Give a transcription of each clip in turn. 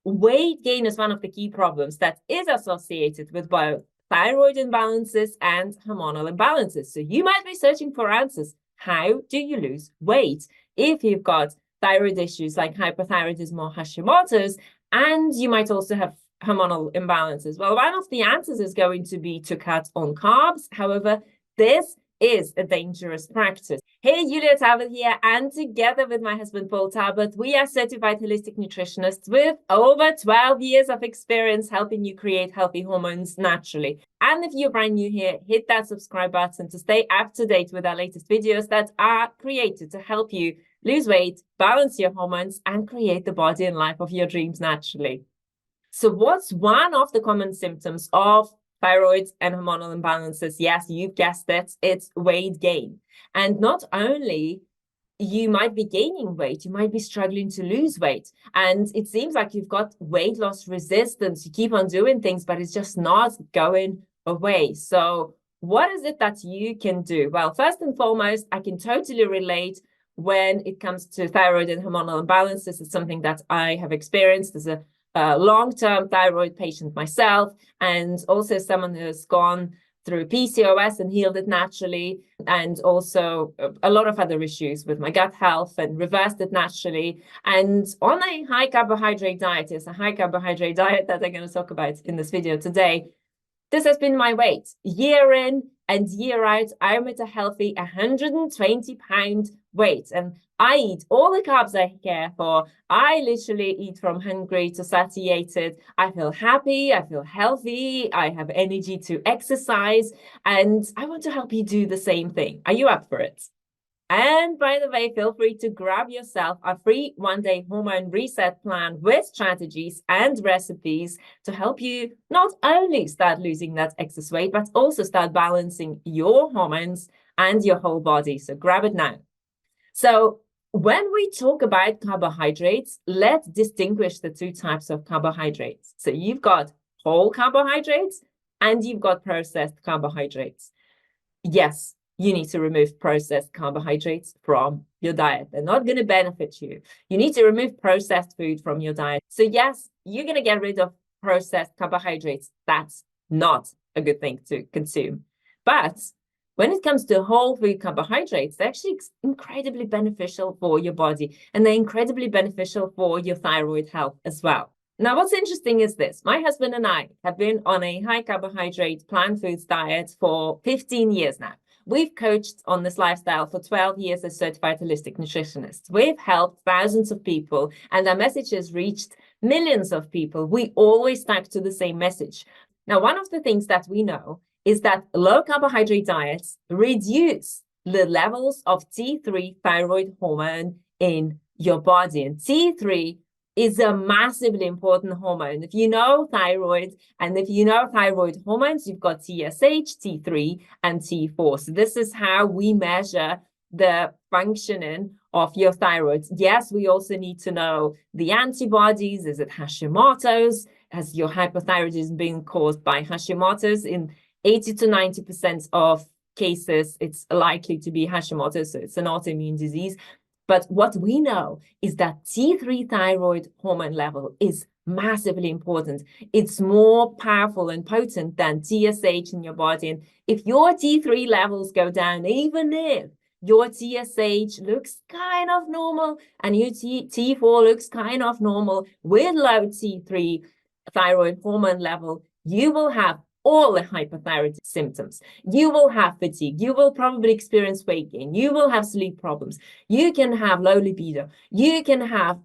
weight gain is one of the key problems that is associated with both thyroid imbalances and hormonal imbalances. So you might be searching for answers. How do you lose weight if you've got thyroid issues like hypothyroidism or Hashimoto's, and you might also have hormonal imbalances? Well, one of the answers is going to be to cut on carbs. However, this is a dangerous practice. Hey, Julia Talbot here, and together with my husband Paul Talbot, we are certified holistic nutritionists with over 12 years of experience helping you create healthy hormones naturally. And if you're brand new here, hit that subscribe button to stay up to date with our latest videos that are created to help you lose weight, balance your hormones, and create the body and life of your dreams naturally. So what's one of the common symptoms of thyroid and hormonal imbalances? Yes, you've guessed it, it's weight gain. And not only you might be gaining weight, you might be struggling to lose weight. And it seems like you've got weight loss resistance. You keep on doing things, but it's just not going away. So what is it that you can do? Well, first and foremost, I can totally relate when it comes to thyroid and hormonal imbalances. It's something that I have experienced as a long-term thyroid patient myself, and also someone who has gone through PCOS and healed it naturally, and also a lot of other issues with my gut health and reversed it naturally. And on a high carbohydrate diet, it's a high carbohydrate diet that I'm going to talk about in this video today. This has been my weight. Year in and year out, I'm at a healthy 120-pound weight. And I eat all the carbs I care for. I literally eat from hungry to satiated. I feel happy. I feel healthy. I have energy to exercise. And I want to help you do the same thing. Are you up for it? And by the way, feel free to grab yourself a free one-day hormone reset plan with strategies and recipes to help you not only start losing that excess weight, but also start balancing your hormones and your whole body. So grab it now. So when we talk about carbohydrates, let's distinguish the two types of carbohydrates. So you've got whole carbohydrates and you've got processed carbohydrates. Yes, you need to remove processed carbohydrates from your diet. They're not going to benefit you. You need to remove processed food from your diet. So yes, you're going to get rid of processed carbohydrates. That's not a good thing to consume. But when it comes to whole food carbohydrates, they're actually incredibly beneficial for your body, and they're incredibly beneficial for your thyroid health as well. Now, what's interesting is this. My husband and I have been on a high carbohydrate plant foods diet for 15 years now. We've coached on this lifestyle for 12 years as certified holistic nutritionists. We've helped thousands of people, and our message has reached millions of people. We always stick to the same message. Now, one of the things that we know is that low carbohydrate diets reduce the levels of T3 thyroid hormone in your body. And T3 is a massively important hormone. If you know thyroid and if you know thyroid hormones, you've got TSH, T3, and T4. So this is how we measure the functioning of your thyroid. Yes, we also need to know the antibodies. Is it Hashimoto's? Has your hypothyroidism been caused by Hashimoto's? In 80 to 90% of cases, it's likely to be Hashimoto's, so it's an autoimmune disease. But what we know is that T3 thyroid hormone level is massively important. It's more powerful and potent than TSH in your body. And if your T3 levels go down, even if your TSH looks kind of normal and your T4 looks kind of normal with low T3 thyroid hormone level, you will have all the hypothyroid symptoms. You will have fatigue. You will probably experience weight gain. You will have sleep problems. You can have low libido. You can have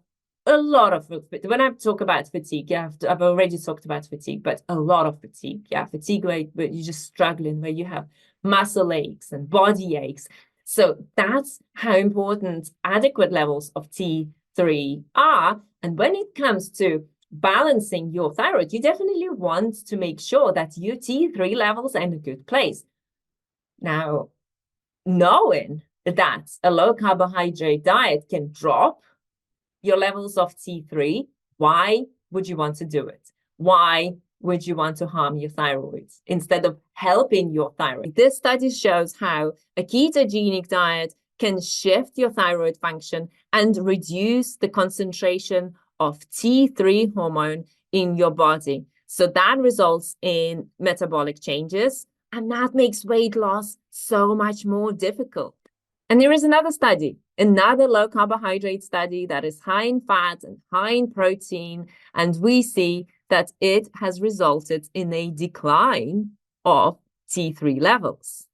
a lot of, when I talk about fatigue, I've already talked about fatigue, but a lot of fatigue. Yeah, fatigue where you're just struggling, where you have muscle aches and body aches. So that's how important adequate levels of T3 are. And when it comes to balancing your thyroid, you definitely want to make sure that your T3 levels are in a good place. Now, knowing that a low carbohydrate diet can drop your levels of T3, why would you want to do it? Why would you want to harm your thyroid instead of helping your thyroid? This study shows how a ketogenic diet can shift your thyroid function and reduce the concentration of T3 hormone in your body. So that results in metabolic changes, and that makes weight loss so much more difficult. And there is another study, another low carbohydrate study that is high in fat and high in protein, and we see that it has resulted in a decline of T3 levels.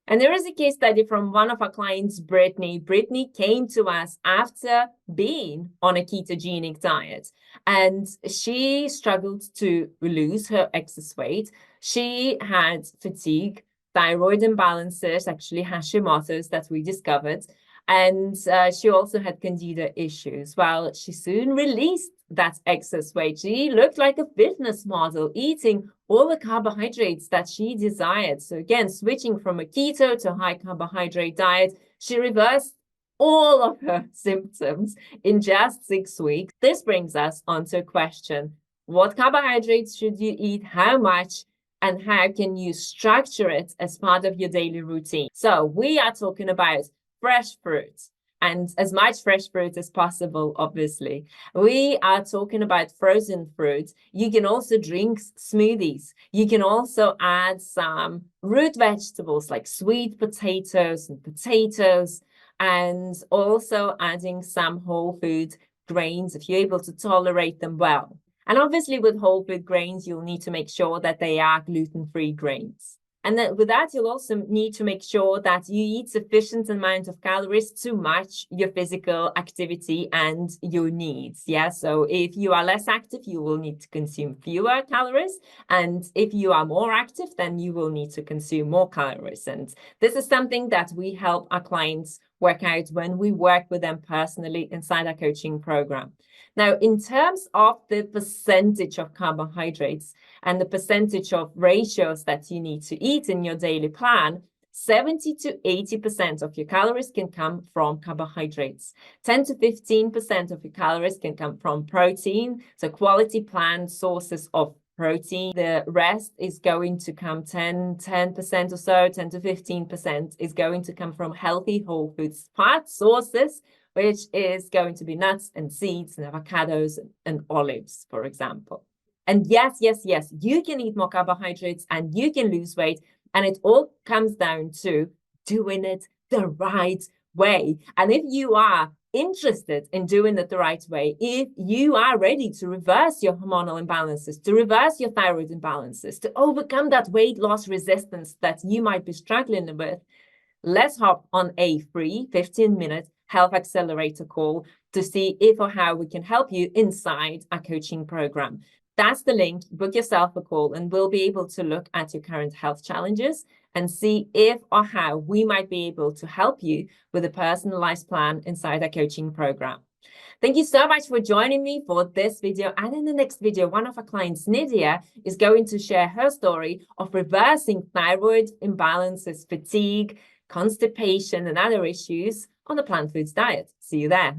And there is a case study from one of our clients, Brittany. Brittany came to us after being on a ketogenic diet, and she struggled to lose her excess weight. She had fatigue, thyroid imbalances, actually Hashimoto's that we discovered, and she also had candida issues. Well, she soon released that excess weight. She looked like a fitness model, eating all the carbohydrates that she desired. So again, switching from a keto to a high carbohydrate diet, she reversed all of her symptoms in just 6 weeks. This brings us on to a question: what carbohydrates should you eat, how much, and how can you structure it as part of your daily routine? So we are talking about fresh fruits, and as much fresh fruit as possible, obviously. We are talking about frozen fruit. You can also drink smoothies. You can also add some root vegetables like sweet potatoes and potatoes, and also adding some whole food grains if you're able to tolerate them well. And obviously with whole food grains, you'll need to make sure that they are gluten-free grains. And then with that, you'll also need to make sure that you eat sufficient amount of calories to match your physical activity and your needs. Yeah. So if you are less active, you will need to consume fewer calories. And if you are more active, then you will need to consume more calories. And this is something that we help our clients work out when we work with them personally inside our coaching program. Now, in terms of the percentage of carbohydrates and the percentage of ratios that you need to eat in your daily plan, 70 to 80% of your calories can come from carbohydrates. 10 to 15% of your calories can come from protein, so quality plant sources of protein. The rest is going to come 10% or so, 10 to 15% is going to come from healthy whole foods fat sources, which is going to be nuts and seeds and avocados and olives, for example. And yes, you can eat more carbohydrates and you can lose weight. And it all comes down to doing it the right way. And if you are interested in doing it the right way, if you are ready to reverse your hormonal imbalances, to reverse your thyroid imbalances, to overcome that weight loss resistance that you might be struggling with, let's hop on a free 15-minute health accelerator call to see if or how we can help you inside our coaching program. That's the link. Book yourself a call and we'll be able to look at your current health challenges and see if or how we might be able to help you with a personalized plan inside our coaching program. Thank you so much for joining me for this video. And in the next video, one of our clients, Nydia, is going to share her story of reversing thyroid imbalances, fatigue, constipation, and other issues on the plant foods diet. See you there.